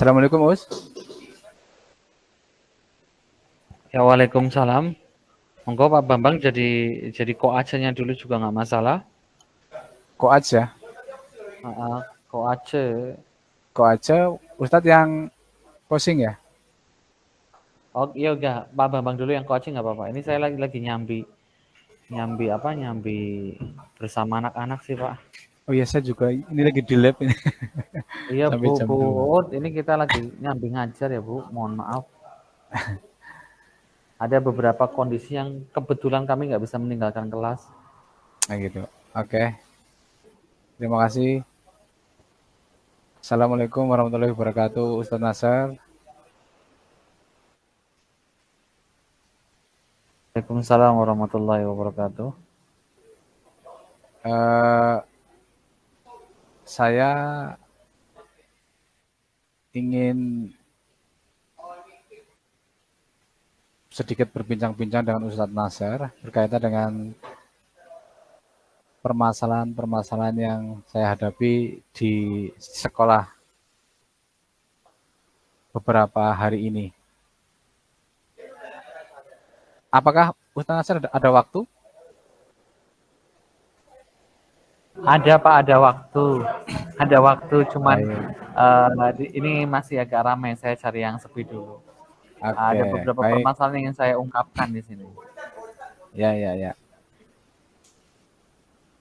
Assalamualaikum Us. Ya, Waalaikumsalam. Monggo Pak Bambang jadi koacenya dulu juga nggak masalah. Kok aja, Koace. kok aja Ustadz yang posing ya? Oh iya udah Pak Bambang dulu yang koace nggak apa-apa. Ini saya lagi nyambi nyambi apa nyambi bersama anak-anak sih Pak. Oh iya saya juga ini lagi di lab ini Iya sampai Bu jam Bu 2. Uut, ini kita lagi nyambi ngajar ya Bu. Mohon maaf. Ada beberapa kondisi yang kebetulan kami nggak bisa meninggalkan kelas. Nah gitu. Oke, terima kasih. Assalamualaikum warahmatullahi wabarakatuh Ustadz Nasar. Waalaikumsalam warahmatullahi wabarakatuh. Eh, saya ingin sedikit berbincang-bincang dengan Ustadz Nasar berkaitan dengan permasalahan-permasalahan yang saya hadapi di sekolah beberapa hari ini. Apakah Ustadz Nasar ada waktu? Ada Pak, ada waktu. Ada waktu, cuman Baik. ini masih agak ramai. Saya cari yang sepi dulu. Ada Oke, beberapa baik. permasalahan yang ingin saya ungkapkan di sini. Ya, ya, ya.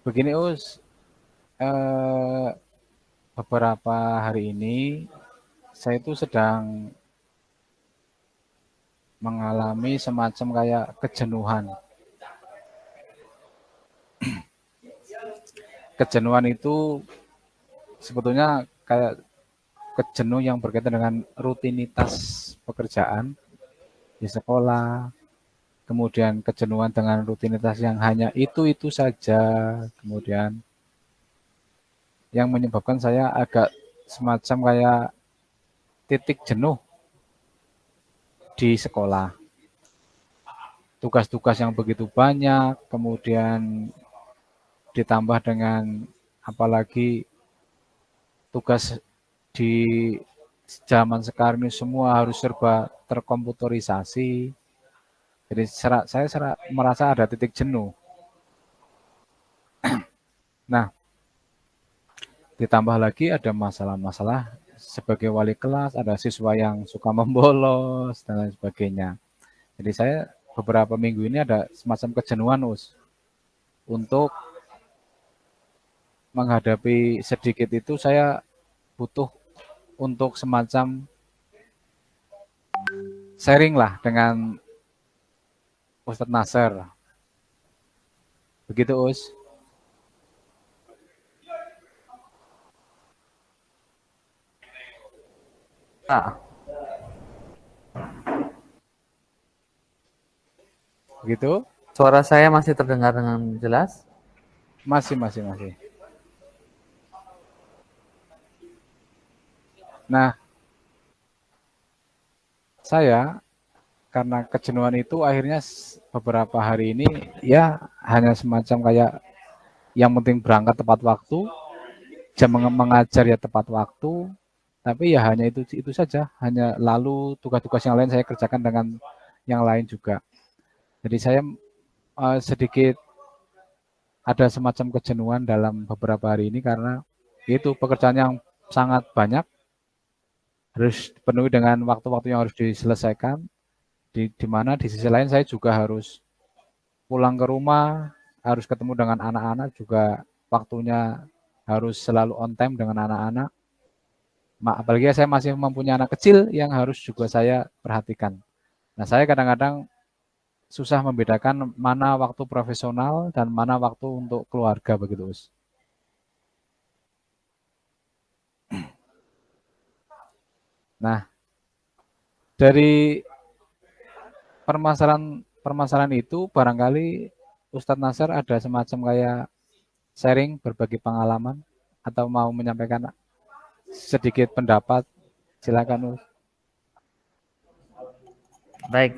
Begini Us, eh, beberapa hari ini saya itu sedang mengalami semacam kayak kejenuhan. Kejenuhan itu sebetulnya kayak kejenuh yang berkaitan dengan rutinitas pekerjaan di sekolah, kemudian kejenuhan dengan rutinitas yang hanya itu-itu saja, kemudian yang menyebabkan saya agak semacam kayak titik jenuh di sekolah. Tugas-tugas yang begitu banyak, kemudian ditambah dengan apalagi tugas di zaman sekarang ini semua harus serba terkomputerisasi. Jadi saya merasa ada titik jenuh. Nah, ditambah lagi ada masalah-masalah sebagai wali kelas, ada siswa yang suka membolos dan lain sebagainya. Jadi saya beberapa minggu ini ada semacam kejenuhan untuk menghadapi sedikit itu saya butuh untuk semacam sharing lah dengan Ustadz Nasir. Begitu Us. Pak, Begitu? suara saya masih terdengar dengan jelas? Masih. Nah, saya karena kejenuhan itu akhirnya beberapa hari ini ya hanya semacam kayak yang penting berangkat tepat waktu, jam mengajar ya tepat waktu, tapi ya hanya itu saja, hanya lalu tugas-tugas yang lain saya kerjakan dengan yang lain juga. Jadi saya sedikit ada semacam kejenuhan dalam beberapa hari ini karena itu pekerjaan yang sangat banyak harus dipenuhi dengan waktu-waktu yang harus diselesaikan di mana di sisi lain saya juga harus pulang ke rumah, harus ketemu dengan anak-anak juga waktunya harus selalu on time dengan anak-anak. Apalagi saya masih mempunyai anak kecil yang harus juga saya perhatikan. Nah, saya kadang-kadang susah membedakan mana waktu profesional dan mana waktu untuk keluarga begitu, Us. Nah, dari permasalahan itu barangkali Ustadz Nasir ada semacam kayak sharing berbagi pengalaman atau mau menyampaikan sedikit pendapat, silakan Us. Baik,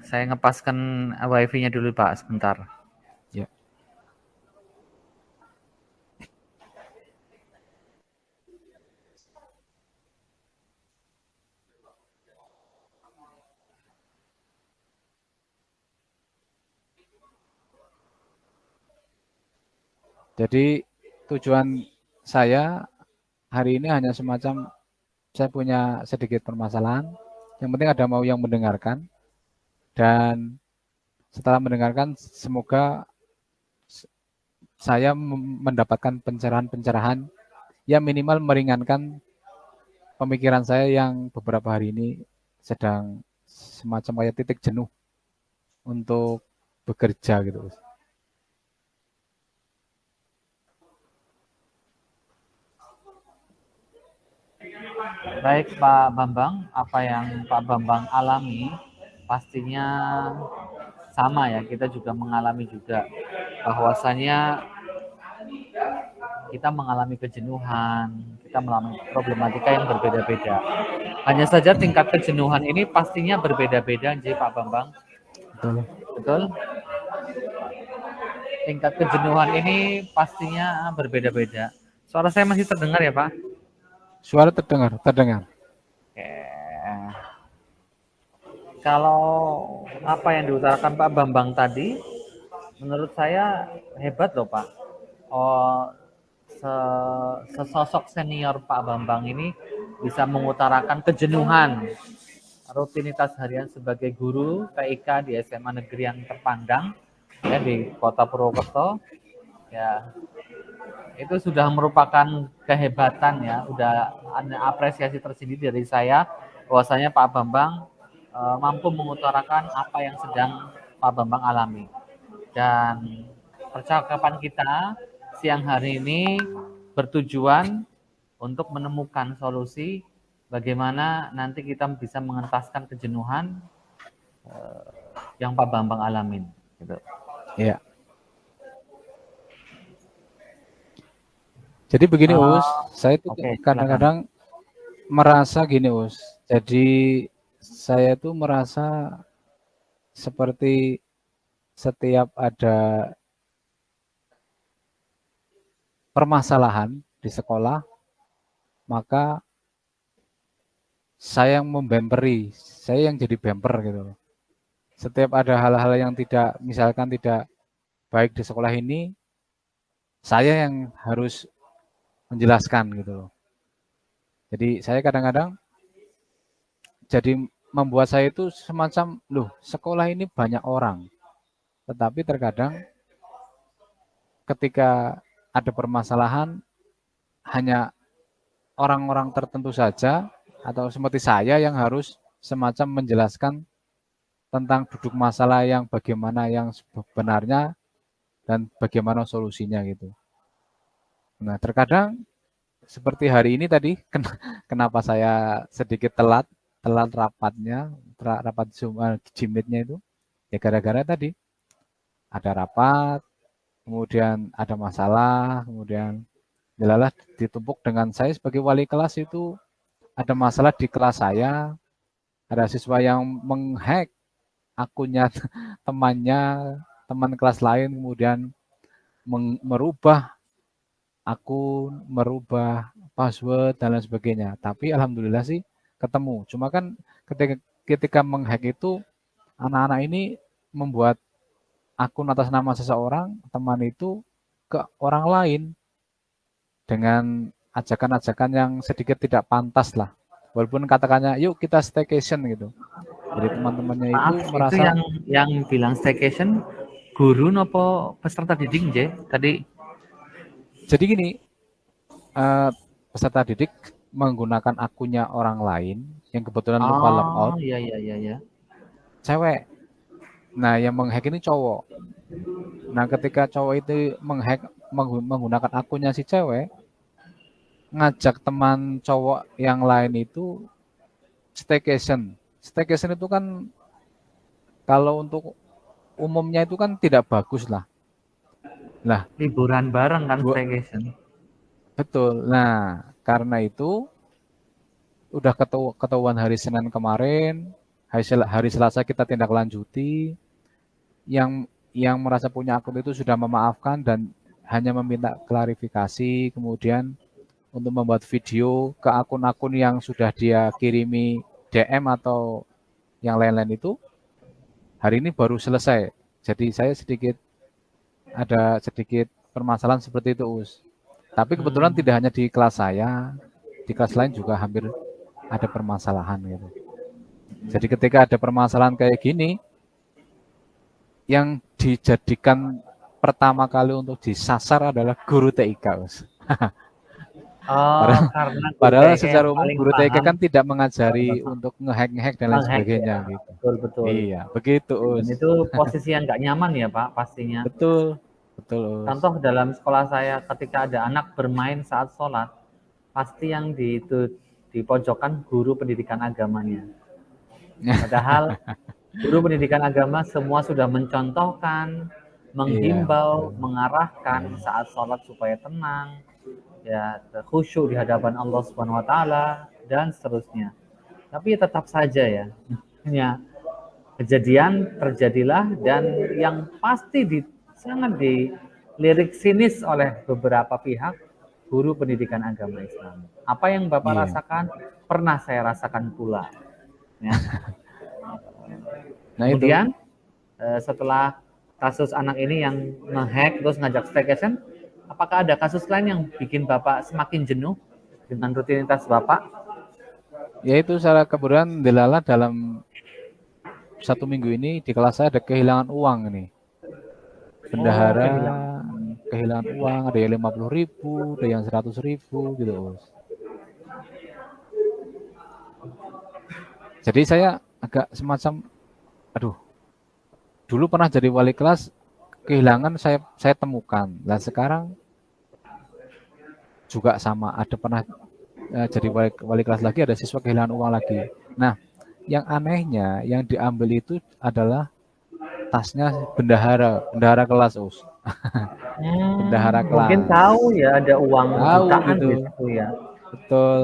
saya ngepaskan wifi-nya dulu Pak, sebentar. Ya. Jadi tujuan saya hari ini hanya semacam saya punya sedikit permasalahan. Yang penting ada mau yang mendengarkan dan setelah mendengarkan semoga saya mendapatkan pencerahan-pencerahan yang minimal meringankan pemikiran saya yang beberapa hari ini sedang semacam kayak titik jenuh untuk bekerja gitu. Baik Pak Bambang, apa yang Pak Bambang alami pastinya sama ya, kita juga mengalami juga bahwasannya kita mengalami kejenuhan, kita mengalami problematika yang berbeda-beda. Hanya saja tingkat kejenuhan ini pastinya berbeda-beda, J Pak Bambang. Betul. Betul? Tingkat kejenuhan ini pastinya berbeda-beda. Suara saya masih terdengar ya, Pak? Suara terdengar, terdengar. Oke. Kalau apa yang diutarakan Pak Bambang tadi, menurut saya hebat loh Pak. Oh, sesosok senior Pak Bambang ini bisa mengutarakan kejenuhan rutinitas harian sebagai guru TIK di SMA negeri yang terpandang ya di Kota Purwokerto. Ya, itu sudah merupakan kehebatan ya, udah ada apresiasi tersendiri dari saya bahwasanya Pak Bambang mampu mengutarakan apa yang sedang Pak Bambang alami. Dan percakapan kita siang hari ini bertujuan untuk menemukan solusi bagaimana nanti kita bisa mengentaskan kejenuhan yang Pak Bambang alamin. Gitu. Ya. Jadi begini Us, saya tuh kadang-kadang merasa gini Us. Jadi saya tuh merasa seperti setiap ada permasalahan di sekolah, maka saya yang membemperi, saya yang jadi bemper gitu loh. Setiap ada hal-hal yang tidak, misalkan tidak baik di sekolah ini, saya yang harus menjelaskan gitu loh. Jadi saya kadang-kadang jadi membuat saya itu semacam, loh sekolah ini banyak orang. Tetapi terkadang ketika ada permasalahan, hanya orang-orang tertentu saja atau seperti saya yang harus semacam menjelaskan tentang duduk masalah yang bagaimana yang sebenarnya dan bagaimana solusinya gitu. Nah, terkadang seperti hari ini tadi, kenapa saya sedikit telat rapatnya, rapat Zoom, Jimit-nya itu, ya gara-gara tadi ada rapat, kemudian ada masalah, kemudian jelalah ditumpuk dengan saya sebagai wali kelas itu ada masalah di kelas saya, ada siswa yang menghack akunnya temannya, teman kelas lain, kemudian merubah akun, merubah password dan lain sebagainya. Tapi alhamdulillah sih ketemu. Cuma kan ketika menghack itu anak-anak ini membuat akun atas nama seseorang, teman itu ke orang lain dengan ajakan-ajakan yang sedikit tidak pantas lah. Walaupun katakannya yuk kita staycation gitu. Jadi teman-temannya itu merasa itu yang bilang staycation guru nopo peserta didik je tadi. Jadi gini, peserta didik menggunakan akunnya orang lain yang kebetulan lupa logout. Iya. Cewek. Nah, yang menghack ini cowok. Nah, ketika cowok itu menghack menggunakan akunnya si cewek, ngajak teman cowok yang lain itu staycation. Staycation itu kan kalau untuk umumnya itu kan tidak bagus lah. Lah, liburan bareng kan staycation. Betul. Nah, karena itu udah ketahuan hari Senin kemarin, hari Selasa kita tindak lanjuti. Yang merasa punya akun itu sudah memaafkan dan hanya meminta klarifikasi, kemudian untuk membuat video ke akun-akun yang sudah dia kirimi DM atau yang lain-lain itu hari ini baru selesai. Jadi saya ada sedikit permasalahan seperti itu, Us. Tapi kebetulan tidak hanya di kelas saya, di kelas lain juga hampir ada permasalahan gitu. Jadi ketika ada permasalahan kayak gini, yang dijadikan pertama kali untuk disasar adalah guru TIK, Us. Oh, Padahal, karena guru padahal TIK yang secara umum paling guru TIK paham kan tidak soal mengajari Bapak. untuk ngehack-ngehack dan lain Menghack ya, sebagainya gitu. betul betul. Iya, begitu, Dan Us. itu posisi yang nggak nyaman ya Pak, pastinya. Betul, betul, Us. Contoh dalam sekolah saya ketika ada anak bermain saat sholat, pasti yang di pojokan guru pendidikan agamanya. Padahal guru pendidikan agama semua sudah mencontohkan, Iya, menghimbau, betul. mengarahkan saat sholat supaya tenang, ya khusyuk di hadapan Allah Subhanahu Wa Taala dan seterusnya. Tapi tetap saja ya, hanya kejadian terjadilah dan yang pasti sangat dilirik sinis oleh beberapa pihak guru pendidikan agama Islam. Apa yang Bapak Iya. rasakan pernah saya rasakan pula. Ya. Nah itu, Kemudian setelah kasus anak ini yang ngehack terus ngajak staycation, apakah ada kasus lain yang bikin Bapak semakin jenuh dengan rutinitas Bapak? yaitu secara kebetulan delala dalam 1 minggu ini di kelas saya ada kehilangan uang nih. Oh, Bendahara kehilangan. kehilangan uang, ada yang 50.000, ada yang 100.000 gitu, Us. Jadi saya agak semacam, aduh, dulu pernah jadi wali kelas, kehilangan saya temukan. Dan sekarang juga sama, ada pernah jadi wali kelas lagi, ada siswa kehilangan uang lagi. Nah, yang anehnya yang diambil itu adalah tasnya bendahara kelas, Us. Bendahara Mungkin kelas. tahu ya ada uang Tahu jutaan gitu, di situ ya. betul.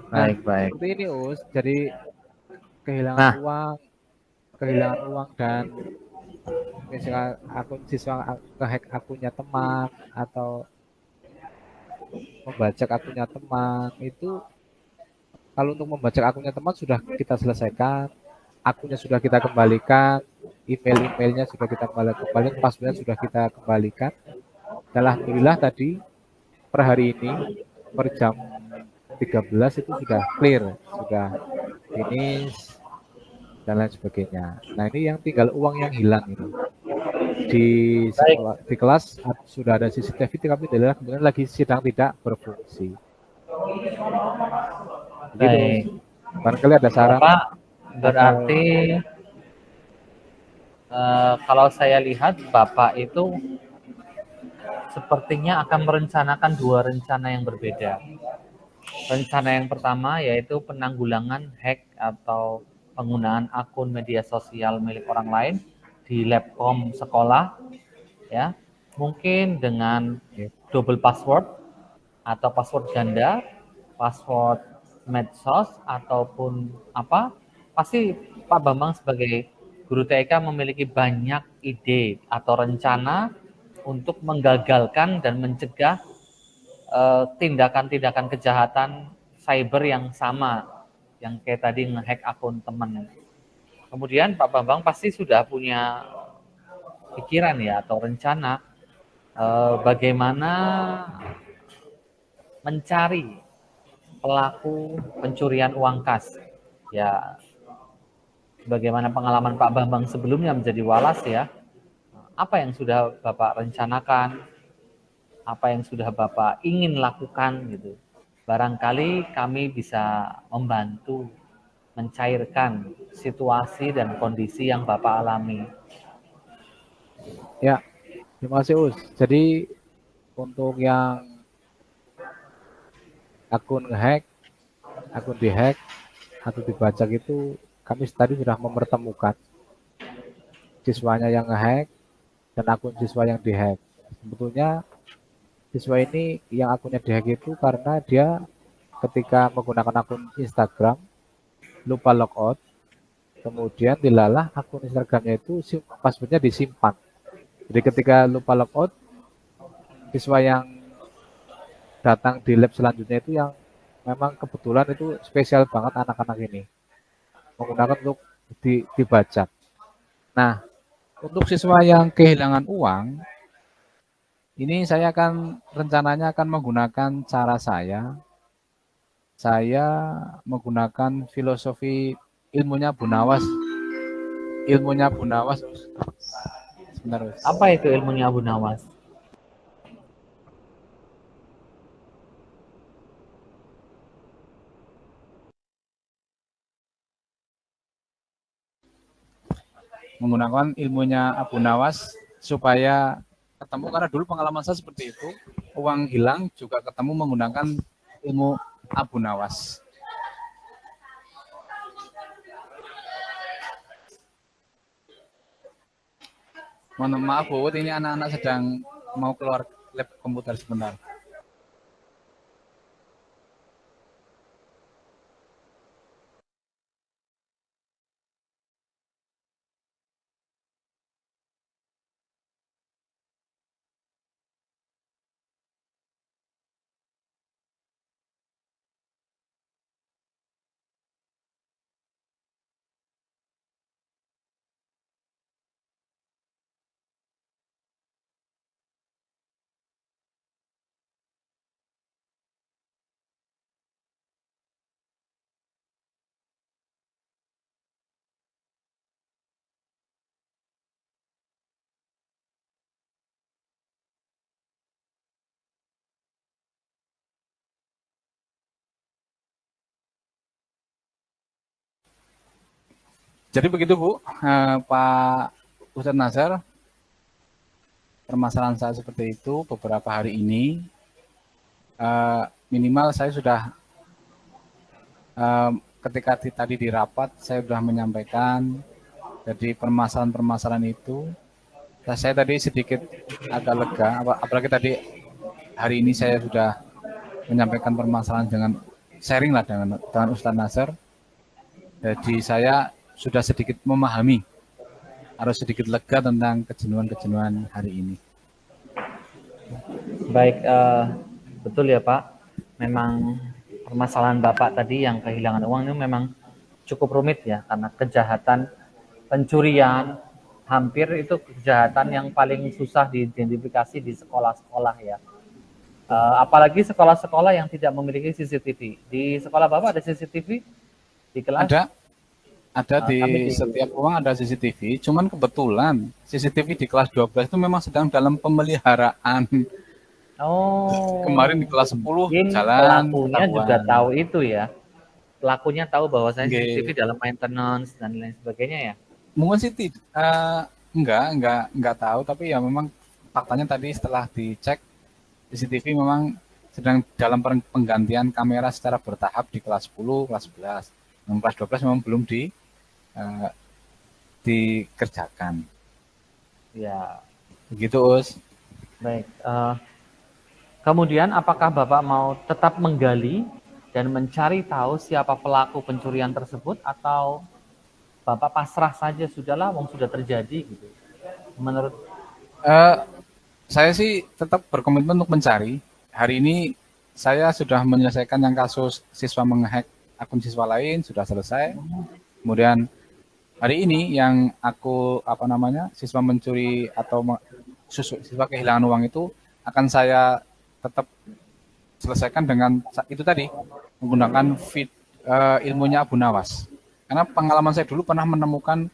Nah, Baik, baik. seperti ini, Us. Jadi Nah, kehilangan uang dan misalnya akun siswa ngehack akunnya teman atau membajak akunnya teman itu, kalau untuk membajak akunnya teman sudah kita selesaikan, akunnya sudah kita kembalikan, emailnya sudah kita kembalikan, passwordnya sudah kita kembalikan. Dan alhamdulillah tadi per hari ini per jam 13 itu sudah clear, sudah finish dan lain sebagainya. Nah ini yang tinggal uang yang hilang ini. Di baik, sekolah, di kelas sudah ada CCTV, tapi adalah kemudian lagi sedang tidak berfungsi. Begitu, baik. barangkali ada saran Bapak atau berarti kalau saya lihat Bapak itu sepertinya akan merencanakan dua rencana yang berbeda. Rencana yang pertama yaitu penanggulangan hack atau penggunaan akun media sosial milik orang lain di laptop sekolah, ya. Mungkin dengan ya, double password atau password ganda, password medsos ataupun apa. Pasti Pak Bambang sebagai guru TK memiliki banyak ide atau rencana untuk menggagalkan dan mencegah tindakan-tindakan kejahatan cyber yang sama, yang kayak tadi ngehack akun teman. Kemudian Pak Bambang pasti sudah punya pikiran ya atau rencana bagaimana mencari pelaku pencurian uang kas. Ya, bagaimana pengalaman Pak Bambang sebelumnya menjadi walas ya. Apa yang sudah Bapak rencanakan? Apa yang sudah Bapak ingin lakukan gitu. Barangkali kami bisa membantu mencairkan situasi dan kondisi yang Bapak alami. ya, terima kasih, Us. Jadi untuk yang akun ngehack, akun dihack atau dibajak itu kami tadi sudah mempertemukan siswanya yang ngehack dan akun siswa yang dihack. Sebetulnya siswa ini yang akunnya dihack itu karena dia ketika menggunakan akun Instagram lupa logout, kemudian dilalah akun Instagramnya itu passwordnya disimpan. Jadi ketika lupa logout, siswa yang datang di lab selanjutnya itu yang memang kebetulan itu spesial banget anak-anak ini menggunakan untuk dibajak. Nah, Untuk siswa yang kehilangan uang, ini saya akan rencananya akan menggunakan cara saya. Saya menggunakan filosofi ilmunya Bu Nawas. Ilmunya Bu Nawas. Sebentar, Us. Apa itu ilmunya Abu Nawas? Menggunakan ilmunya Abu Nawas supaya ketemu, karena dulu pengalaman saya seperti itu, uang hilang juga ketemu menggunakan ilmu Abu Nawas. Mohon maaf Bu, ini anak-anak sedang mau keluar lab komputer sebentar. Jadi begitu Bu, Pak Ustadz Nazar, permasalahan saya seperti itu beberapa hari ini. Minimal saya sudah ketika tadi di rapat saya sudah menyampaikan jadi permasalahan-permasalahan itu. Saya tadi sedikit agak lega, apalagi tadi hari ini saya sudah menyampaikan permasalahan dengan sharing lah dengan Ustadz Nazar. Jadi saya sudah sedikit memahami, harus sedikit lega tentang kejenuhan-kejenuhan hari ini. Baik, betul ya Pak. Memang permasalahan Bapak tadi yang kehilangan uang ini memang cukup rumit ya, karena kejahatan pencurian hampir itu kejahatan yang paling susah diidentifikasi di sekolah-sekolah ya. Apalagi sekolah-sekolah yang tidak memiliki CCTV. Di sekolah Bapak ada CCTV di kelas? Ada di setiap ruang ada CCTV, cuman kebetulan CCTV di kelas 12 itu memang sedang dalam pemeliharaan. Oh. Kemarin di kelas 10 jalan pelakunya juga tahu itu ya. Pelakunya tahu bahwa saya CCTV dalam maintenance dan lain sebagainya ya. Mungkin sih enggak tahu, tapi ya memang faktanya tadi setelah dicek CCTV memang sedang dalam penggantian kamera secara bertahap di kelas 10, kelas 11. Yang kelas 12 memang belum dikerjakan. Ya. Begitu, Us. Baik. Kemudian apakah Bapak mau tetap menggali dan mencari tahu siapa pelaku pencurian tersebut, atau Bapak pasrah saja, sudahlah, wong sudah terjadi gitu? Menurut saya sih tetap berkomitmen untuk mencari. Hari ini saya sudah menyelesaikan yang kasus siswa menghack akun siswa lain, sudah selesai. Kemudian hari ini yang aku siswa mencuri atau siswa kehilangan uang itu akan saya tetap selesaikan dengan itu tadi, menggunakan ilmunya Abu Nawas. Karena pengalaman saya dulu pernah menemukan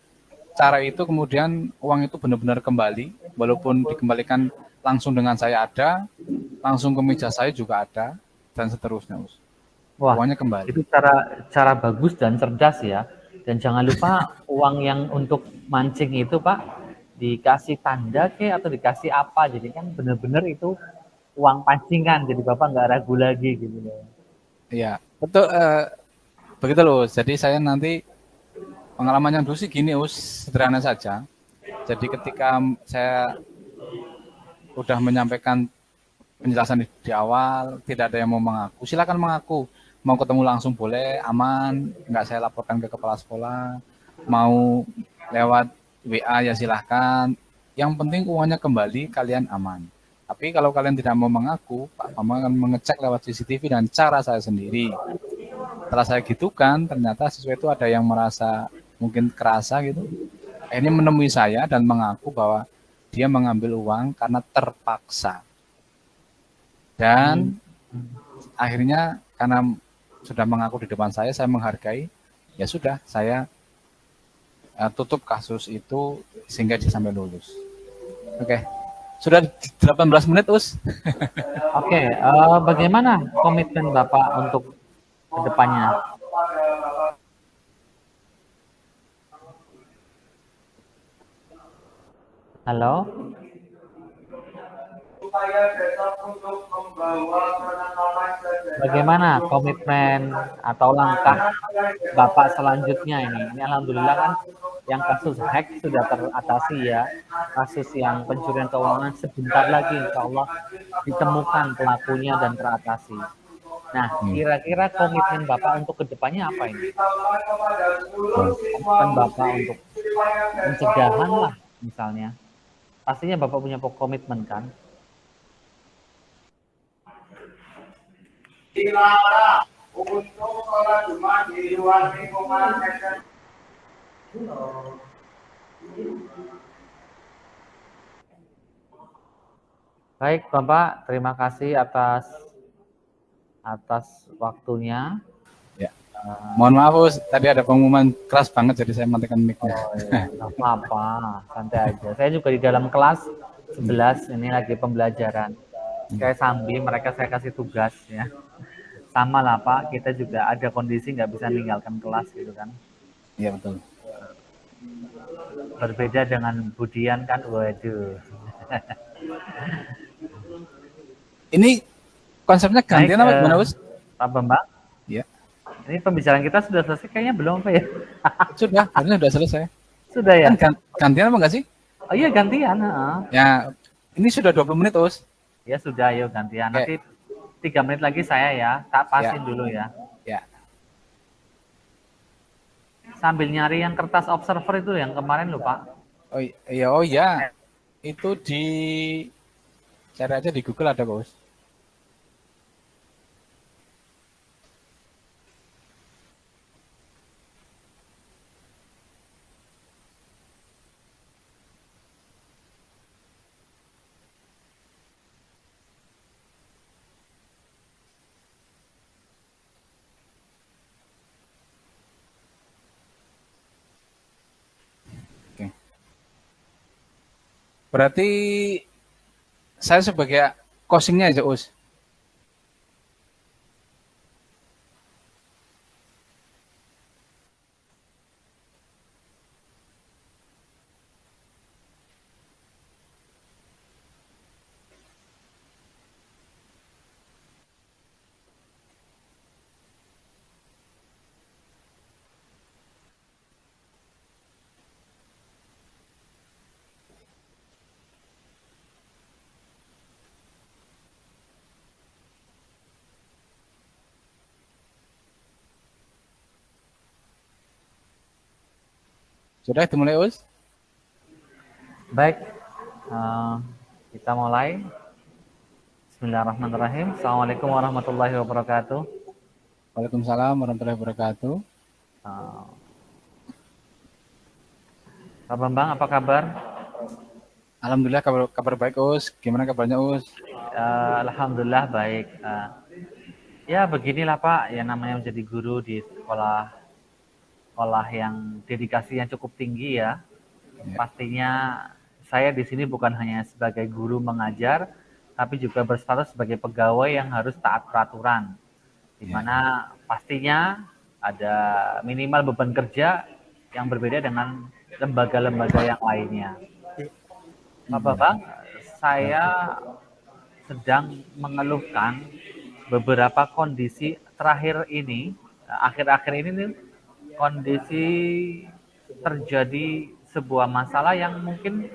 cara itu, kemudian uang itu benar-benar kembali, walaupun dikembalikan langsung dengan saya ada, langsung ke meja saya juga ada, dan seterusnya. Wah, uangnya kembali. Itu cara bagus dan cerdas ya. Dan jangan lupa uang yang untuk mancing itu Pak, dikasih tanda atau dikasih apa, jadi kan benar-benar itu uang pancingan, jadi Bapak nggak ragu lagi gitu loh. Iya, betul, begitu loh. Jadi saya nanti pengalamannya dulu sih gini, sederhana saja. Jadi ketika saya udah menyampaikan penjelasan di awal, tidak ada yang mau mengaku, silakan mengaku. Mau ketemu langsung boleh, aman, nggak saya laporkan ke kepala sekolah. Mau lewat WA ya silahkan. Yang penting uangnya kembali, kalian aman. Tapi kalau kalian tidak mau mengaku, Pak Bambang akan mengecek lewat CCTV dan cara saya sendiri. Setelah saya gitukan, ternyata siswa itu ada yang merasa mungkin kerasa gitu. ini menemui saya dan mengaku bahwa dia mengambil uang karena terpaksa. Dan akhirnya karena sudah mengaku di depan saya menghargai, ya sudah, saya tutup kasus itu sehingga dia sampai lulus. Oke. Sudah 18 menit, Us. Oke, bagaimana komitmen Bapak untuk kedepannya? Halo? Bagaimana komitmen atau langkah Bapak selanjutnya ini? Ini alhamdulillah kan yang kasus hack sudah teratasi ya. Kasus yang pencurian keuangan sebentar lagi insya Allah ditemukan pelakunya dan teratasi. Nah, kira-kira komitmen Bapak untuk kedepannya apa ini? Komitmen Bapak untuk pencegahan lah misalnya. Pastinya Bapak punya komitmen kan? Baik Bapak, terima kasih atas waktunya. Ya. Mohon maaf, Us. Tadi ada pengumuman keras banget, jadi saya matikan mic-nya. Oh iya, nggak apa-apa, santai aja. Saya juga di dalam kelas 11, ini lagi pembelajaran. Kayak sambil mereka saya kasih tugas ya. Sama lah Pak, kita juga ada kondisi nggak bisa meninggalkan kelas gitu kan. Iya, betul. Berbeda dengan Budian kan, waduh. Ini konsepnya gantian apa gimana, Us? Pak Bambang? Iya. Ini pembicaraan kita sudah selesai kayaknya belum Pak ya? Sudah, harusnya sudah selesai. Sudah ya? Kan gantian apa enggak sih? Oh iya gantian. Ya, ini sudah 20 menit, Us. Ya sudah, yuk gantian. Nanti 3 menit lagi saya ya, tak pasin dulu ya. Ya. Sambil nyari yang kertas observer itu yang kemarin loh Pak. Oh iya. Itu di cari aja di Google ada, Bos. Berarti saya sebagai closing-nya aja, Us. Sudah dimulai, Us? Baik, kita mulai. Bismillahirrahmanirrahim. Assalamualaikum warahmatullahi wabarakatuh. Waalaikumsalam warahmatullahi wabarakatuh. Pak Bambang, apa kabar? Alhamdulillah kabar baik, Us. Gimana kabarnya, Us? Alhamdulillah baik. Ya beginilah Pak, yang namanya menjadi guru di sekolah yang dedikasinya cukup tinggi ya. Pastinya saya di sini bukan hanya sebagai guru mengajar, tapi juga berstatus sebagai pegawai yang harus taat peraturan. Di mana pastinya ada minimal beban kerja yang berbeda dengan lembaga-lembaga yang lainnya. Pak Bambang, saya sedang mengeluhkan beberapa kondisi terakhir ini, akhir-akhir ini nih, kondisi terjadi sebuah masalah yang mungkin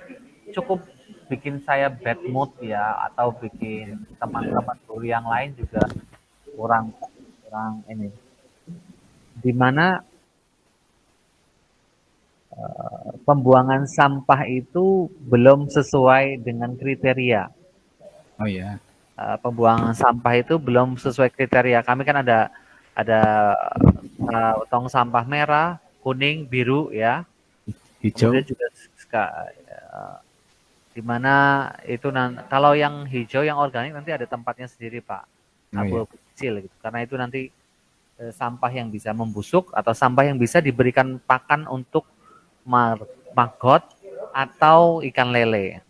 cukup bikin saya bad mood ya, atau bikin teman-teman guru yang lain juga kurang ini, dimana pembuangan sampah itu belum sesuai dengan kriteria. Oh iya. Pembuangan sampah itu belum sesuai kriteria. Kami kan ada tong sampah merah, kuning, biru ya. hijau. Kemudian juga di mana itu kalau yang hijau yang organik nanti ada tempatnya sendiri Pak, Oh ya. abu-abu kecil gitu. Karena itu nanti sampah yang bisa membusuk atau sampah yang bisa diberikan pakan untuk maggot atau ikan lele.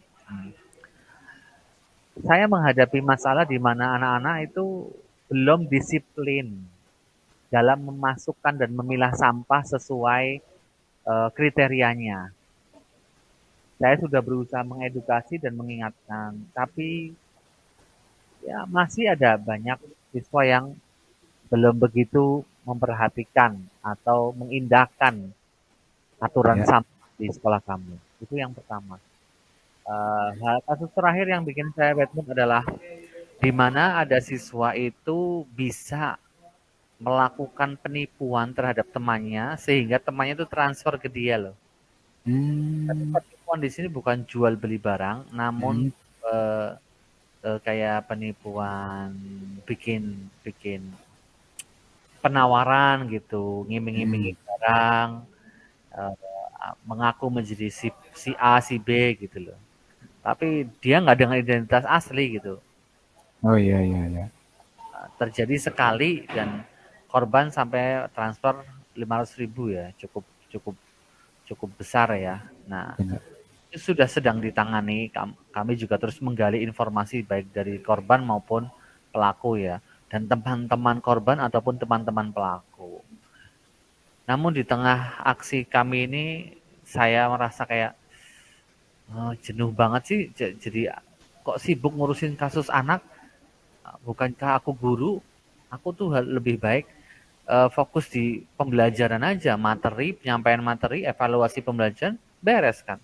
Saya menghadapi masalah di mana anak-anak itu belum disiplin dalam memasukkan dan memilah sampah sesuai kriterianya. Saya sudah berusaha mengedukasi dan mengingatkan, tapi ya masih ada banyak siswa yang belum begitu memperhatikan atau mengindahkan aturan Ya. sampah di sekolah kami. Itu yang pertama. Kasus terakhir yang bikin saya bad mood adalah di mana ada siswa itu bisa melakukan penipuan terhadap temannya sehingga temannya itu transfer ke dia loh. Tapi Hmm. penipuan di sini bukan jual beli barang, namun Hmm. eh, kayak penipuan bikin bikin penawaran gitu, ngiming-ngimingin Hmm. barang, eh, mengaku menjadi si A, si B gitu loh. Tapi dia nggak dengan identitas asli gitu. Oh iya iya iya. Terjadi sekali dan korban sampai transfer 500.000 ya, cukup cukup cukup besar ya. Nah, Benar. itu sudah sedang ditangani. Kami juga terus menggali informasi baik dari korban maupun pelaku ya, dan teman-teman korban ataupun teman-teman pelaku. Namun di tengah aksi kami ini, saya merasa kayak jenuh banget sih. Jadi kok sibuk ngurusin kasus anak? Bukankah aku guru? Aku tuh lebih baik fokus di pembelajaran aja, materi, penyampaian materi, evaluasi pembelajaran, beres kan.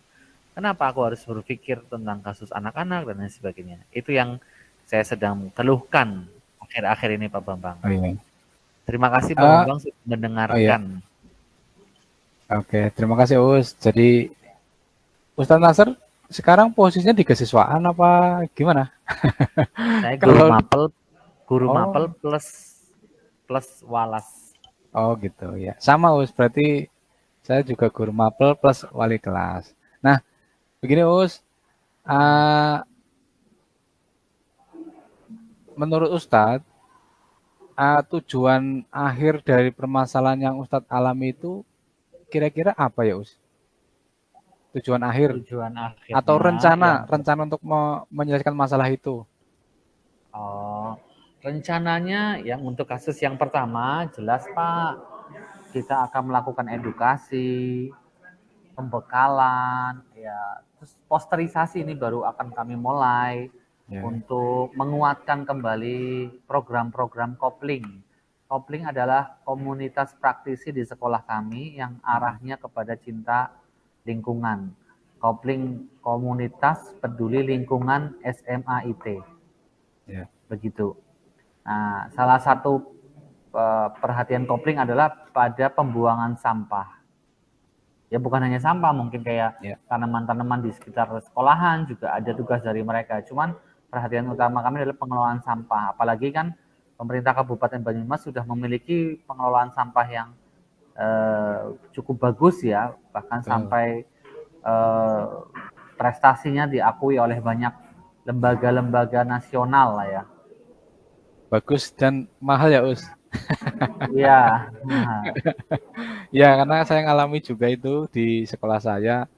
Kenapa aku harus berpikir tentang kasus anak-anak dan lain sebagainya? Itu yang saya sedang keluhkan akhir-akhir ini Pak Bambang. Oh iya. Terima kasih Pak Ah, Bambang sudah oh iya. mendengarkan. Oke, terima kasih Us. Jadi Ustadz Nasr sekarang posisinya di kesiswaan apa gimana? Saya Kalau guru mapel oh plus plus walas. oh gitu ya. Sama Us, berarti saya juga guru mapel plus wali kelas. Nah, begini Us, ah, menurut Ustadz, tujuan akhir dari permasalahan yang Ustadz alami itu kira-kira apa ya Us? Tujuan akhir Tujuan atau akhirnya yang rencana untuk menyelesaikan masalah itu? oh, rencananya yang untuk kasus yang pertama jelas Pak, kita akan melakukan edukasi, pembekalan, ya, terus posterisasi ini baru akan kami mulai Ya, untuk menguatkan kembali program-program kopling. Kopling adalah komunitas praktisi di sekolah kami yang arahnya kepada cinta lingkungan. Kopling komunitas peduli lingkungan SMA IT, ya, begitu. Nah, salah satu perhatian kopling adalah pada pembuangan sampah. Ya bukan hanya sampah, mungkin kayak ya. tanaman-tanaman di sekitar sekolahan juga ada tugas dari mereka. Cuman perhatian utama kami adalah pengelolaan sampah. Apalagi kan pemerintah Kabupaten Banyumas sudah memiliki pengelolaan sampah yang cukup bagus ya, bahkan Betul. sampai eh, prestasinya diakui oleh banyak lembaga-lembaga nasional lah ya. Bagus dan mahal ya Us. Iya, nah, Ya, karena saya ngalami juga itu di sekolah saya.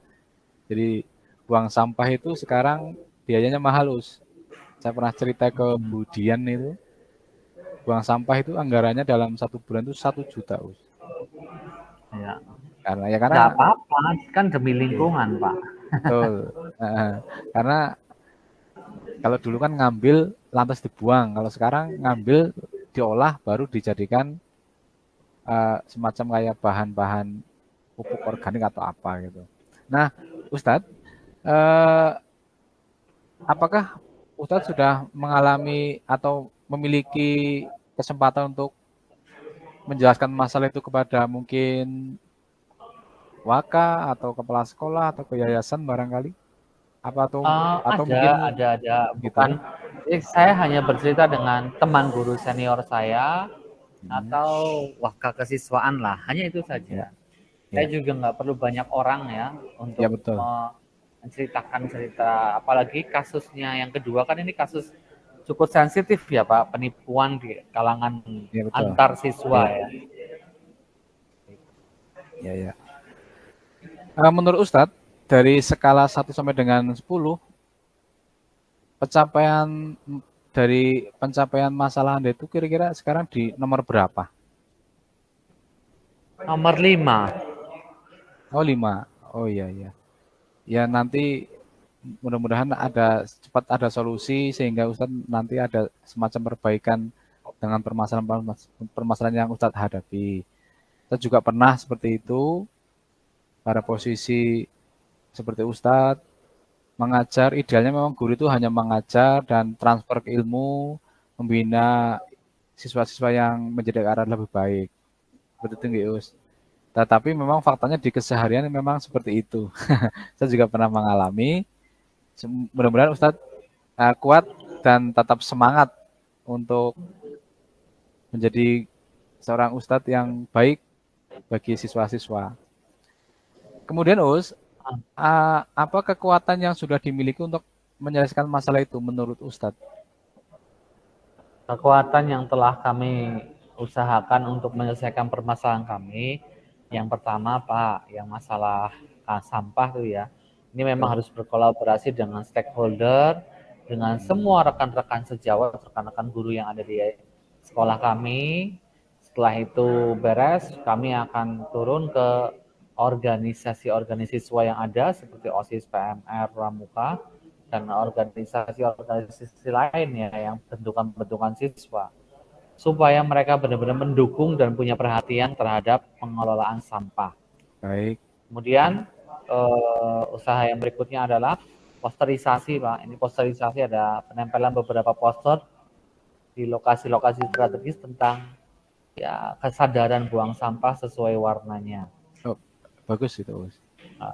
Jadi buang sampah itu sekarang biayanya mahal, Us. Saya pernah cerita ke Bu Dian itu, buang sampah itu anggarannya dalam 1 bulan itu 1 juta, Us. ya. Karena Nggak apa-apa, kan demi lingkungan, Pak. betul. Karena kalau dulu kan ngambil lantas dibuang, kalau sekarang ngambil diolah baru dijadikan semacam kayak bahan-bahan pupuk organik atau apa gitu. Nah, Ustadz, eh, apakah Ustadz sudah mengalami atau memiliki kesempatan untuk menjelaskan masalah itu kepada mungkin waka atau kepala sekolah atau ke yayasan barangkali? Apa atau mungkin Ada. gitu ya? Bukan, saya hanya bercerita dengan teman guru senior saya Hmm, atau wakil kesiswaan lah. Hanya itu ya. saja. Saya Ya, juga nggak perlu banyak orang ya ya untuk betul. menceritakan cerita, apalagi kasusnya yang kedua kan ini kasus cukup sensitif ya Pak, penipuan di kalangan Ya betul. antar siswa Ya, ya. ya, ya. Menurut Ustadz, dari skala 1 sampai dengan 10, pencapaian dari pencapaian masalah Anda itu kira-kira sekarang di nomor berapa? Nomor 5. Oh, 5. Oh iya, iya. Ya nanti mudah-mudahan cepat ada solusi sehingga Ustadz nanti ada semacam perbaikan dengan permasalahan yang Ustadz hadapi. Kita juga pernah seperti itu, pada posisi seperti Ustadz, mengajar, idealnya memang guru itu hanya mengajar dan transfer ke ilmu, membina siswa-siswa yang menjadi ke arah lebih baik. Seperti itu, nggih, Us. Tetapi memang faktanya di keseharian memang seperti itu. Saya juga pernah mengalami. Mudah-mudahan Ustadz kuat dan tetap semangat untuk menjadi seorang Ustadz yang baik bagi siswa-siswa. Kemudian Us, apa kekuatan yang sudah dimiliki untuk menyelesaikan masalah itu menurut Ustadz? Kekuatan yang telah kami usahakan untuk menyelesaikan permasalahan kami, yang pertama Pak, yang masalah sampah tuh ya, ini memang Betul. harus berkolaborasi dengan stakeholder, dengan semua rekan-rekan sejawat, rekan-rekan guru yang ada di sekolah kami. Setelah itu beres, kami akan turun ke organisasi-organisasi siswa yang ada seperti OSIS, PMR, Pramuka, dan organisasi-organisasi lain ya yang bentukan-bentukan siswa supaya mereka benar-benar mendukung dan punya perhatian terhadap pengelolaan sampah. Baik. Kemudian usaha yang berikutnya adalah posterisasi, Pak. Ini posterisasi ada penempelan beberapa poster di lokasi-lokasi strategis tentang ya kesadaran buang sampah sesuai warnanya. Oh, bagus itu, Us. Nah,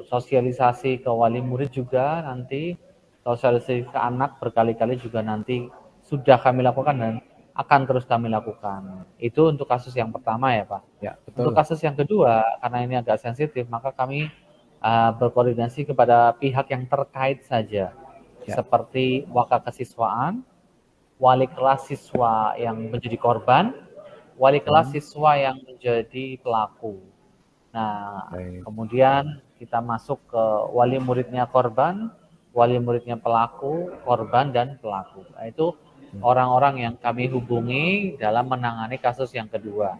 sosialisasi ke wali murid juga nanti, sosialisasi ke anak berkali-kali juga nanti sudah kami lakukan dan akan terus kami lakukan. Itu untuk kasus yang pertama ya Pak. Ya, Untuk betul. kasus yang kedua, karena ini agak sensitif, maka kami berkoordinasi kepada pihak yang terkait saja, Ya. seperti wakakesiswaan, wali kelas siswa yang menjadi korban, wali kelas Hmm, siswa yang menjadi pelaku. Nah, baik. kemudian kita masuk ke wali muridnya korban, wali muridnya pelaku, korban, dan pelaku. Nah, itu Hmm, orang-orang yang kami hubungi dalam menangani kasus yang kedua.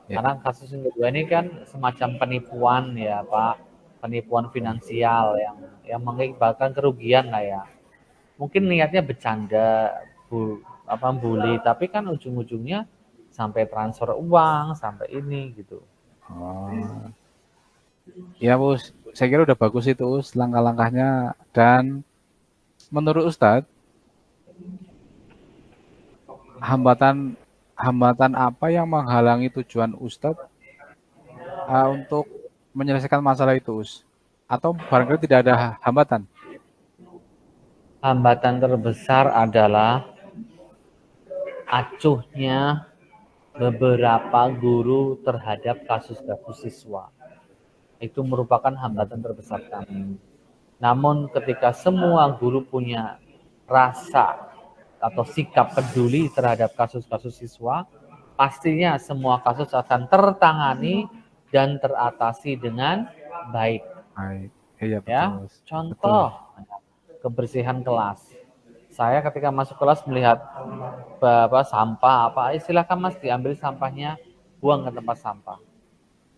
ya, Karena kasus yang kedua ini kan semacam penipuan ya Pak, penipuan betul. finansial yang mengakibatkan kerugian lah ya. Mungkin niatnya bercanda, bully, tapi kan ujung-ujungnya sampai transfer uang, sampai ini gitu. Oh, ya, Us. Saya kira udah bagus itu, Us, langkah-langkahnya. Dan menurut Ustadz, hambatan hambatan apa yang menghalangi tujuan Ustadz untuk menyelesaikan masalah itu, Us? Atau barangkali tidak ada hambatan? Hambatan terbesar adalah acuhnya beberapa guru terhadap kasus-kasus siswa. Itu merupakan hambatan terbesar kami. Namun ketika semua guru punya rasa atau sikap peduli terhadap kasus-kasus siswa, pastinya semua kasus akan tertangani dan teratasi dengan baik. Baik. Iya, betul, Ya, Us. Betul. contoh kebersihan kelas. Saya ketika masuk kelas melihat sampah apa, silakan Mas diambil sampahnya, buang ke tempat sampah.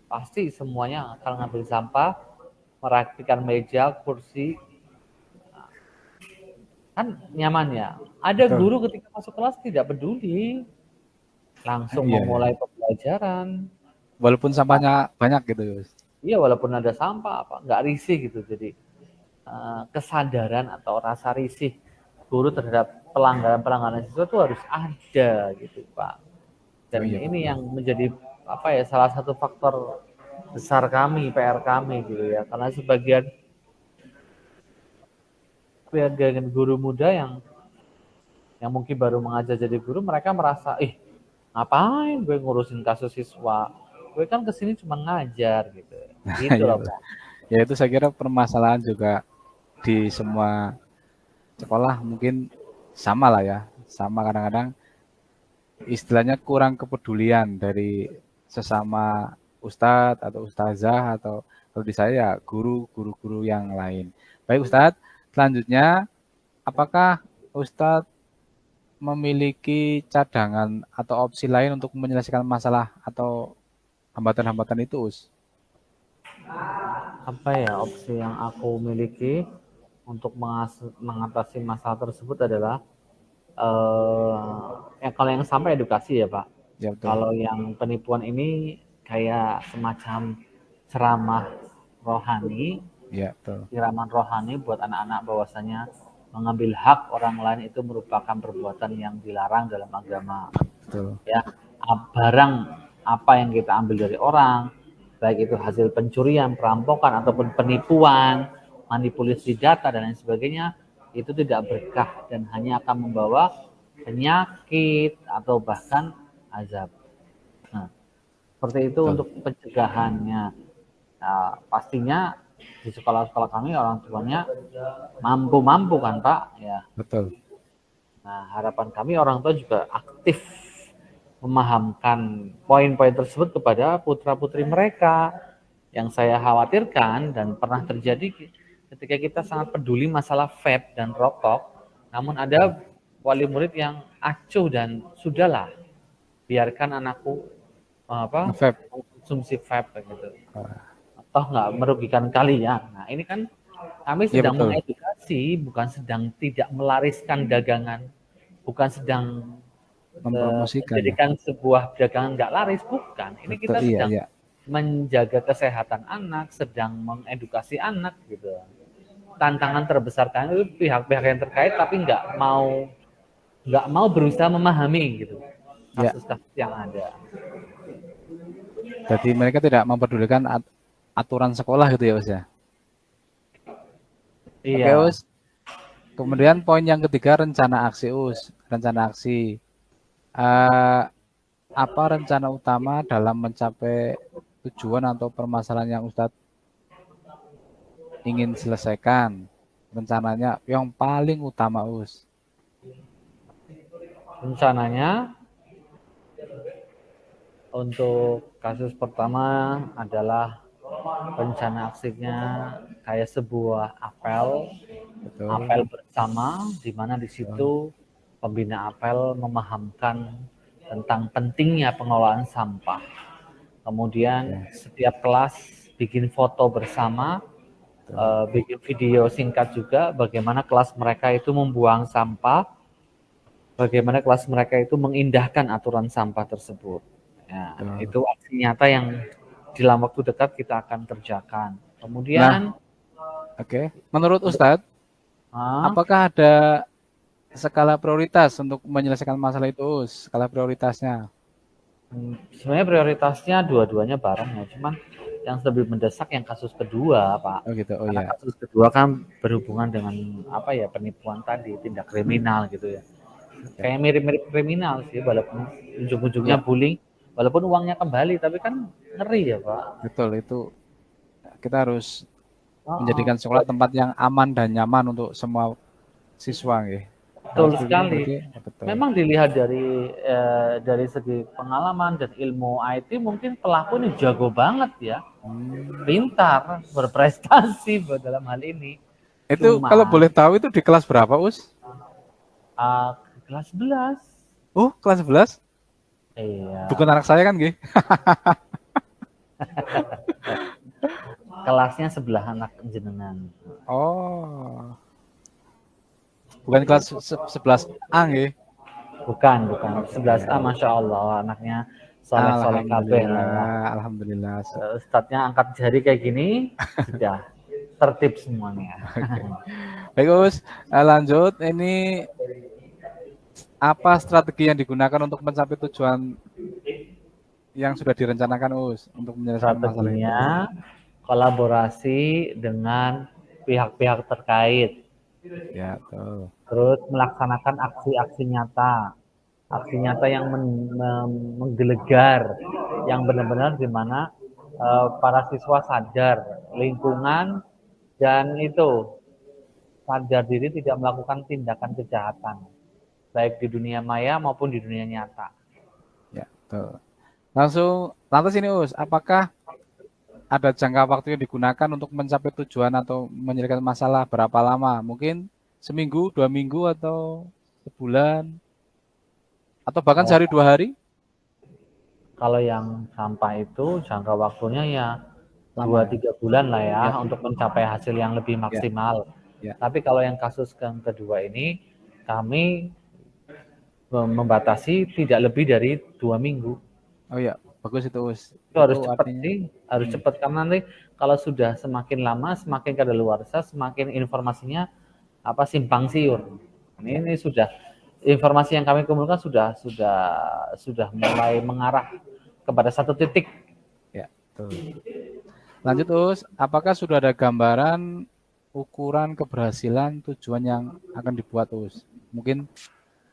Pasti semuanya akan ngambil sampah, merapikan meja, kursi, kan nyaman ya. Ada Betul. guru ketika masuk kelas tidak peduli, langsung Iya, iya. memulai pembelajaran. Walaupun sampahnya banyak gitu, Us. Iya walaupun ada sampah apa, nggak risih gitu. Jadi kesadaran atau rasa risih guru terhadap pelanggaran-pelanggaran siswa itu harus ada gitu Pak. Oh Dan iya, ini betul. yang menjadi apa ya salah satu faktor besar kami, PR kami gitu ya. Karena sebagian guru muda yang mungkin baru mengajar jadi guru, mereka merasa, ngapain gue ngurusin kasus siswa, gue kan kesini cuma ngajar gitu. Gitu Iya, loh Pak. ya itu saya kira permasalahan juga di semua sekolah mungkin sama lah ya, sama kadang-kadang istilahnya kurang kepedulian dari sesama ustadz atau ustazah atau kalau di saya ya guru-guru yang lain. Baik Ustadz, selanjutnya apakah Ustadz memiliki cadangan atau opsi lain untuk menyelesaikan masalah atau hambatan-hambatan itu, Us? Apa ya opsi yang aku miliki untuk mengatasi masalah tersebut adalah kalau yang sampai edukasi ya Pak. Ya betul. Kalau yang penipuan ini kayak semacam ceramah rohani, Ya betul. siraman rohani buat anak-anak bahwasanya mengambil hak orang lain itu merupakan perbuatan yang dilarang dalam agama. Betul. Ya, barang apa yang kita ambil dari orang, baik itu hasil pencurian, perampokan ataupun penipuan, manipulasi data dan lain sebagainya, itu tidak berkah dan hanya akan membawa penyakit atau bahkan azab. Nah, seperti itu Betul. untuk pencegahannya. Nah, pastinya di sekolah-sekolah kami orang tuanya mampu-mampu kan Pak, ya. Betul. Nah, harapan kami orang tua juga aktif memahamkan poin-poin tersebut kepada putra-putri mereka. Yang saya khawatirkan dan pernah terjadi ketika kita sangat peduli masalah vape dan rokok, namun ada wali murid yang acuh dan sudahlah biarkan anakku Vape. konsumsi vape gitu. Toh nggak merugikan kalian. Nah ini kan kami Iya sedang betul. mengedukasi, bukan sedang tidak melariskan dagangan, bukan sedang Mempromosikan ya. menjadikan sebuah dagangan nggak laris, bukan. Ini Betul. kita Iya, sedang iya. menjaga kesehatan anak, sedang mengedukasi anak gitu. Tantangan terbesar kan itu pihak-pihak yang terkait tapi nggak mau berusaha memahami gitu Ya. kasus-kasus yang ada. Jadi mereka tidak memperdulikan aturan sekolah gitu ya, Us ya. Oke, Iya, Us. Kemudian poin yang ketiga rencana aksi, Us. Rencana aksi. Eh, apa rencana utama dalam mencapai tujuan atau permasalahan yang Ustadz ingin selesaikan? Rencananya yang paling utama, Us. rencananya untuk kasus pertama adalah rencana aksinya kayak sebuah Betul. apel bersama, di mana di situ pembina apel memahamkan tentang pentingnya pengelolaan sampah. Kemudian setiap kelas bikin foto bersama, bikin video singkat juga bagaimana kelas mereka itu membuang sampah, bagaimana kelas mereka itu mengindahkan aturan sampah tersebut. Ya, itu aksi nyata yang dalam waktu dekat kita akan kerjakan. Kemudian, Oke. Menurut Ustadz, apakah ada skala prioritas untuk menyelesaikan masalah itu, Us? Skala prioritasnya? sebenarnya prioritasnya dua-duanya bareng ya, cuman yang lebih mendesak yang kasus kedua, Pak. Oh gitu. Oh Karena ya. kasus kedua kan berhubungan dengan penipuan tadi, tindak kriminal gitu ya. Kayak mirip-mirip kriminal sih, walaupun ujung-ujungnya bullying, walaupun uangnya kembali, tapi kan ngeri ya Pak. Betul, itu kita harus menjadikan sekolah tempat yang aman dan nyaman untuk semua siswa, ya. Betul sekali. Betul. Memang dilihat dari segi pengalaman dan ilmu IT mungkin pelaku ini jago banget ya, pintar, berprestasi dalam hal ini. Itu kalau boleh tahu itu di kelas berapa, Us? Kelas 11. Oh, kelas 11? Iya. Bukan anak saya kan, Gih? Kelasnya sebelah anak jenengan. Oh. Bukan kelas 11A, Gih? Bukan. 11A, Masya Allah. Anaknya soleh-soleh kabeh. Alhamdulillah. Ustadznya angkat jari kayak gini, sudah tertib semuanya. Baik, Us. Lanjut. Ini apa strategi yang digunakan untuk mencapai tujuan yang sudah direncanakan, Us, untuk menyelesaikan masalah itu? Kolaborasi dengan pihak-pihak terkait. Ya, betul. Terus melaksanakan aksi-aksi nyata. aksi nyata yang menggelegar, yang benar-benar di mana para siswa sadar lingkungan dan itu sadar diri tidak melakukan tindakan kejahatan baik di dunia maya maupun di dunia nyata. Ya, betul. Langsung, lantas ini Us, apakah ada jangka waktu yang digunakan untuk mencapai tujuan atau menyelesaikan masalah berapa lama? Mungkin seminggu, 2 minggu, atau sebulan, atau bahkan Oh, sehari 2 hari? kalau yang sampah itu jangka waktunya ya Lama ya? 2-3 bulan lah ya Ya, untuk mencapai hasil yang lebih ya, maksimal. ya. Tapi kalau yang kasus yang kedua ini kami membatasi tidak lebih dari 2 minggu. Oh ya, bagus itu Us. Itu Itu harus cepat artinya, sih, harus hmm, cepat karena nanti kalau sudah semakin lama, semakin kadaluarsa, semakin informasinya apa simpang siur. ya, Ini sudah informasi yang kami kumpulkan sudah mulai mengarah kepada satu titik. ya, betul. Lanjut Us, apakah sudah ada gambaran ukuran keberhasilan tujuan yang akan dibuat Us? Mungkin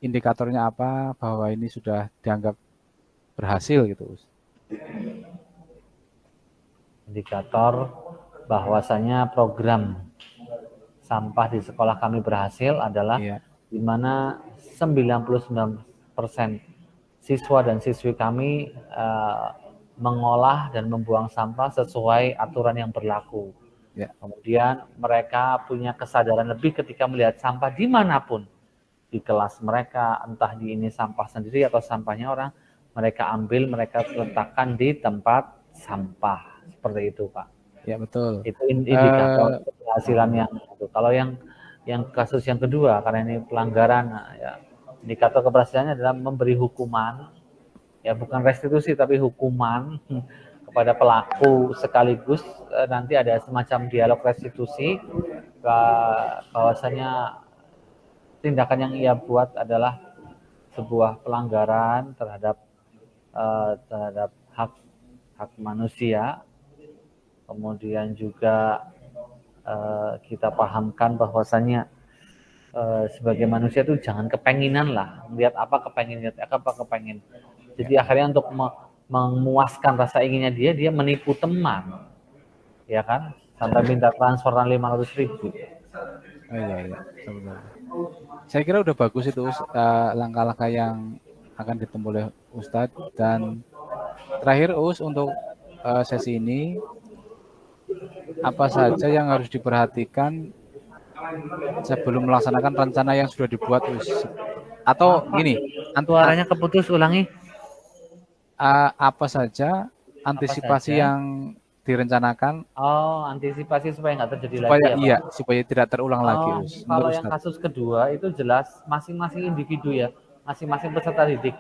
indikatornya apa bahwa ini sudah dianggap berhasil gitu Us? Indikator bahwasanya program sampah di sekolah kami berhasil adalah Iya, di mana 99% siswa dan siswi kami mengolah dan membuang sampah sesuai aturan yang berlaku. ya, Kemudian mereka punya kesadaran lebih ketika melihat sampah dimanapun di kelas mereka, entah di ini sampah sendiri atau sampahnya orang, mereka ambil, mereka letakkan di tempat sampah seperti itu, Pak. ya betul. Itu indikator keberhasilan yang itu. Kalau yang kasus yang kedua karena ini pelanggaran, nah, ya, indikator keberhasilannya adalah memberi hukuman, ya bukan restitusi tapi hukuman kepada pelaku sekaligus nanti ada semacam dialog restitusi bahwasanya tindakan yang ia buat adalah sebuah pelanggaran terhadap hak hak manusia. Kemudian juga kita pahamkan bahwasannya sebagai manusia itu jangan kepenginan lah, melihat apa kepengin. Jadi Ya, akhirnya untuk memuaskan rasa inginnya dia menipu teman, ya kan? Sampai minta transferan 500.000. oh iya, iya, betul, betul. Saya kira udah bagus itu langkah-langkah yang akan ditempuh oleh Ustadz. Dan terakhir Us, untuk sesi ini, apa saja yang harus diperhatikan sebelum melaksanakan rencana yang sudah dibuat Us? Atau Maaf, gini, suaranya keputus, ulangi. apa saja Apa antisipasi saja? yang direncanakan Oh, antisipasi supaya nggak terjadi lagi supaya ya, Pak? iya, supaya tidak terulang lagi Oh, Us, kalau menurut yang Ustadz? kasus kedua itu jelas masing-masing individu ya, masing-masing peserta didik.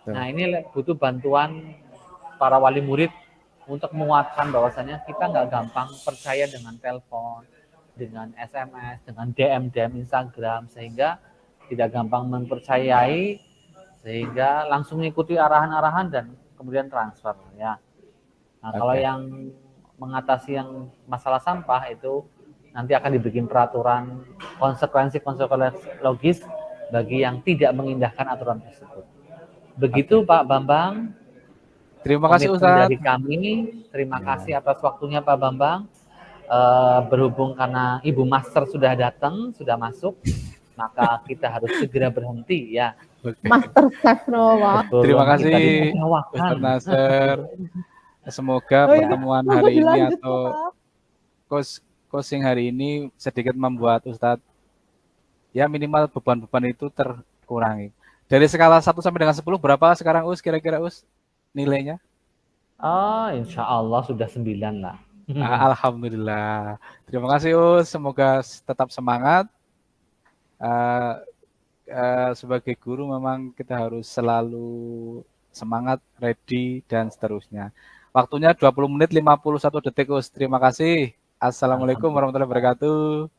Nah, Tuh. ini butuh bantuan para wali murid untuk menguatkan bahwasannya kita nggak gampang percaya dengan telepon, dengan SMS, dengan DM Instagram, sehingga tidak gampang mempercayai, sehingga langsung mengikuti arahan-arahan dan kemudian transfer ya. Nah, kalau Oke, yang mengatasi yang masalah sampah itu nanti akan dibikin peraturan konsekuensi logis bagi yang tidak mengindahkan aturan tersebut. oke. Begitu Pak Bambang, Terima kasih komitmen dari Ustadz. kami. Terima kasih Ya, atas waktunya Pak Bambang. Berhubung karena Ibu Master sudah datang, sudah masuk, maka kita harus segera berhenti ya. oke. Master Chef Noah. Betul, Terima nanti kasih kita ditertawakan. Ustadz Nasir. Semoga Oh ya, pertemuan aku hari ini dilanjut kok, atau Pak. coaching hari ini sedikit membuat Ustadz ya minimal beban-beban itu terkurangi. Dari skala 1 sampai dengan 10 berapa sekarang Us kira-kira Us nilainya? Oh, insya Allah sudah 9 lah. Alhamdulillah. Terima kasih Us, semoga tetap semangat. Uh, sebagai guru memang kita harus selalu semangat, ready, dan seterusnya. Waktunya 20 menit 51 detik Us. Terima kasih. Assalamualaikum Alhamdulillah. warahmatullahi wabarakatuh.